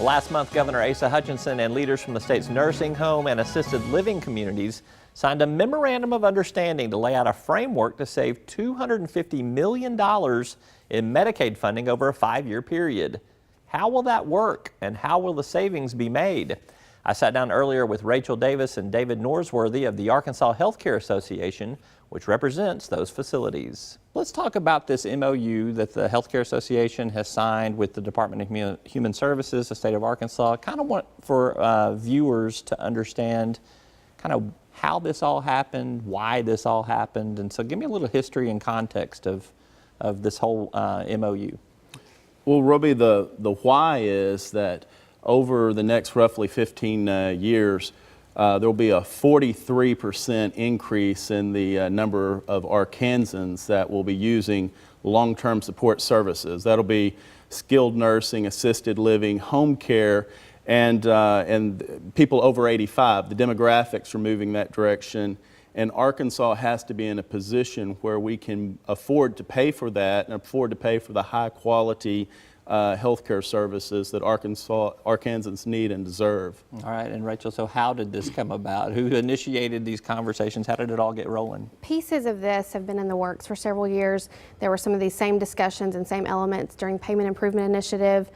Last month, Governor Asa Hutchinson and leaders from the state's nursing home and assisted living communities signed a memorandum of understanding to lay out a framework to save $250 million in Medicaid funding over a 5-year period. How will that work, and how will the savings be made? I sat down earlier with Rachel Davis and David Norsworthy of the Arkansas Healthcare Association, which represents those facilities. Let's talk about this MOU that the Healthcare Association has signed with the Department of Human Services, the state of Arkansas. Kind of want for viewers to understand kind of how this all happened, why this all happened, and so give me a little history and context of this whole MOU. Well, Robbie, the why is that over the next roughly 15 years, there will be a 43% increase in the number of Arkansans that will be using long-term support services. That'll be skilled nursing, assisted living, home care, and people over 85. The demographics are moving that direction, and Arkansas has to be in a position where we can afford to pay for that and afford to pay for the high quality healthcare services that Arkansans need and deserve. All right, and Rachel, so how did this come about? Who initiated these conversations? How did it all get rolling? Pieces of this have been in the works for several years. There were some of these same discussions and same elements during Payment Improvement Initiative.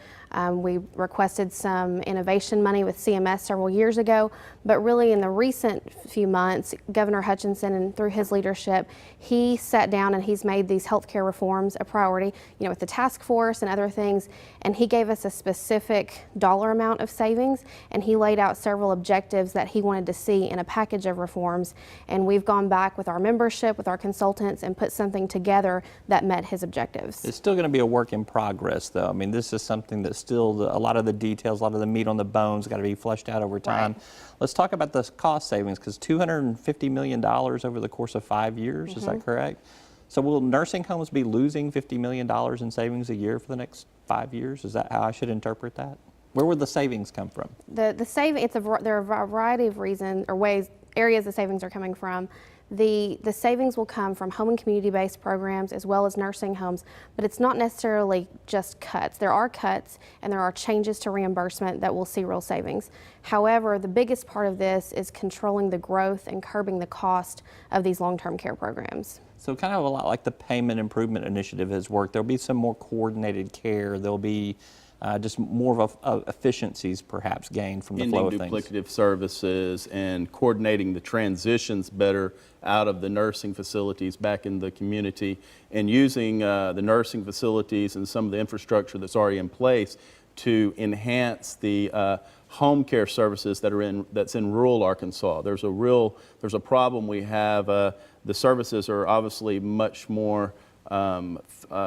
We requested some innovation money with CMS several years ago, but really in the recent few months, Governor Hutchinson, and through his leadership, he sat down and he's made these healthcare reforms a priority, with the task force and other things, and he gave us a specific dollar amount of savings, and he laid out several objectives that he wanted to see in a package of reforms, and we've gone back with our membership, with our consultants, and put something together that met his objectives. It's still going to be a work in progress, though. I mean, this is something that's still a lot of the details, a lot of the meat on the bones got to be fleshed out over time. Right. Let's talk about the cost savings, because $250 million over the course of 5 years, is that correct? So will nursing homes be losing $50 million in savings a year for the next 5 years? Is that how I should interpret that? Where would the savings come from? There are a variety of reasons or ways, areas the savings are coming from. The savings will come from home and community-based programs as well as nursing homes, but it's not necessarily just cuts. There are cuts and there are changes to reimbursement that will see real savings. However, the biggest part of this is controlling the growth and curbing the cost of these long-term care programs. So kind of a lot like the Payment Improvement Initiative has worked. There'll be some more coordinated care. There'll be just more of efficiencies perhaps gained from the flow of things. Ending duplicative services and coordinating the transitions better out of the nursing facilities back in the community, and using the nursing facilities and some of the infrastructure that's already in place to enhance the home care services that's in rural Arkansas. There's a problem we have. The services are obviously much more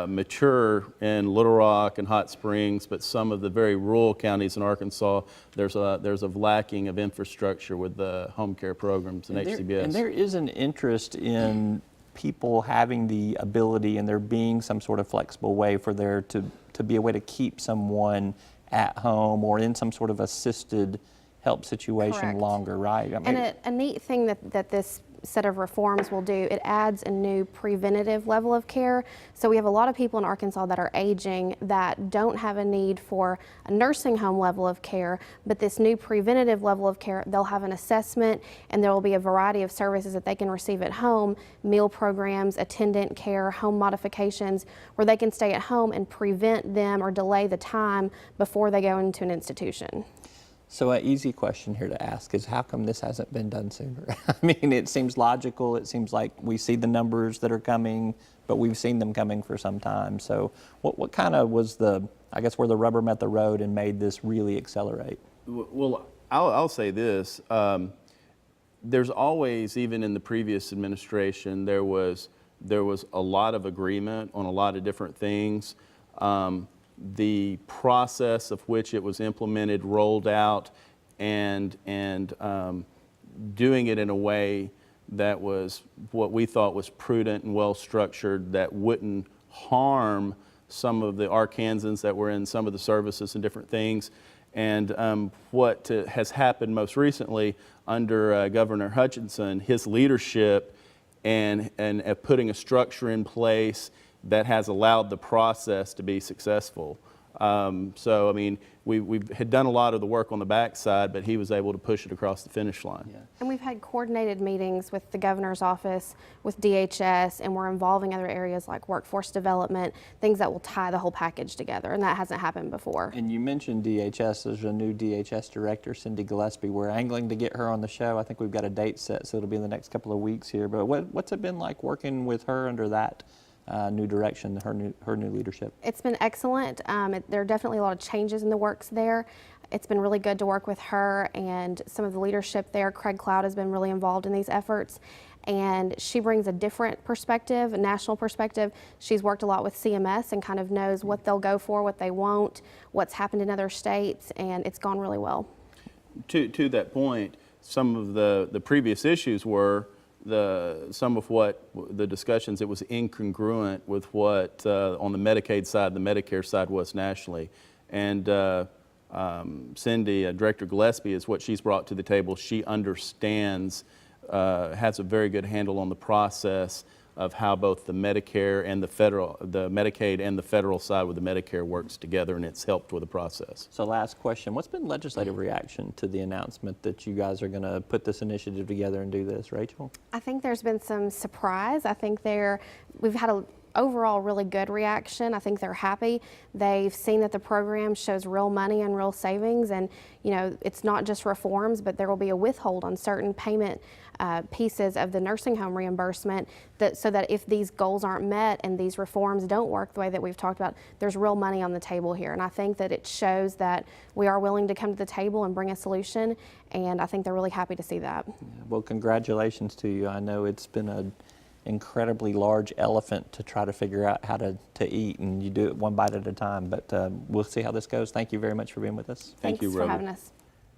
mature in Little Rock and Hot Springs, but some of the very rural counties in Arkansas, there's a lacking of infrastructure with the home care programs and HCBS. And there is an interest in people having the ability and there being some sort of flexible way for there to be a way to keep someone at home or in some sort of assisted help situation. Correct. Longer, right? I mean, and a neat thing that this set of reforms will do, it adds a new preventative level of care. So we have a lot of people in Arkansas that are aging that don't have a need for a nursing home level of care, but this new preventative level of care, they'll have an assessment and there will be a variety of services that they can receive at home, meal programs, attendant care, home modifications, where they can stay at home and prevent them or delay the time before they go into an institution. So an easy question here to ask is, how come this hasn't been done sooner? I mean, it seems logical. It seems like we see the numbers that are coming, but we've seen them coming for some time. So what kind of was I guess where the rubber met the road and made this really accelerate? Well, I'll say this. There's always, even in the previous administration, there was a lot of agreement on a lot of different things. The process of which it was implemented, rolled out, and doing it in a way that was what we thought was prudent and well structured, that wouldn't harm some of the Arkansans that were in some of the services and different things. And what has happened most recently under Governor Hutchinson, his leadership and putting a structure in place that has allowed the process to be successful. So, I mean, we had done a lot of the work on the backside, but he was able to push it across the finish line. Yeah. And we've had coordinated meetings with the governor's office, with DHS, and we're involving other areas like workforce development, things that will tie the whole package together, and that hasn't happened before. And you mentioned DHS. There's a new DHS director, Cindy Gillespie. We're angling to get her on the show. I think we've got a date set, so it'll be in the next couple of weeks here. But what's it been like working with her under that new direction, her new leadership? It's been excellent. There are definitely a lot of changes in the works there. It's been really good to work with her and some of the leadership there. Craig Cloud has been really involved in these efforts, and she brings a different perspective, a national perspective. She's worked a lot with CMS and kind of knows what they'll go for, what they won't, what's happened in other states, and it's gone really well. To that point, some of the previous issues were some of what the discussions, it was incongruent with what on the Medicaid side, the Medicare side was nationally. And Cindy, Director Gillespie, is what she's brought to the table. She understands, has a very good handle on the process of how both the Medicare and the Medicaid and the federal side with the Medicare works together, and it's helped with the process. So last question, what's been legislative reaction to the announcement that you guys are going to put this initiative together and do this, Rachel? I think there's been some surprise. I think we've had a overall really good reaction. I think they're happy. They've seen that the program shows real money and real savings, and you know, it's not just reforms, but there will be a withhold on certain payment pieces of the nursing home reimbursement, so that if these goals aren't met and these reforms don't work the way that we've talked about, there's real money on the table here. And I think that it shows that we are willing to come to the table and bring a solution, and I think they're really happy to see that. Yeah, well, congratulations to you. I know it's been an incredibly large elephant to try to figure out how to eat, and you do it one bite at a time, but we'll see how this goes. Thank you very much for being with us. Thank you, Thanks for Roby. having us.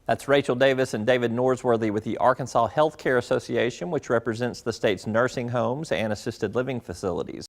That's Rachel Davis and David Norsworthy with the Arkansas Healthcare Association, which represents the state's nursing homes and assisted living facilities.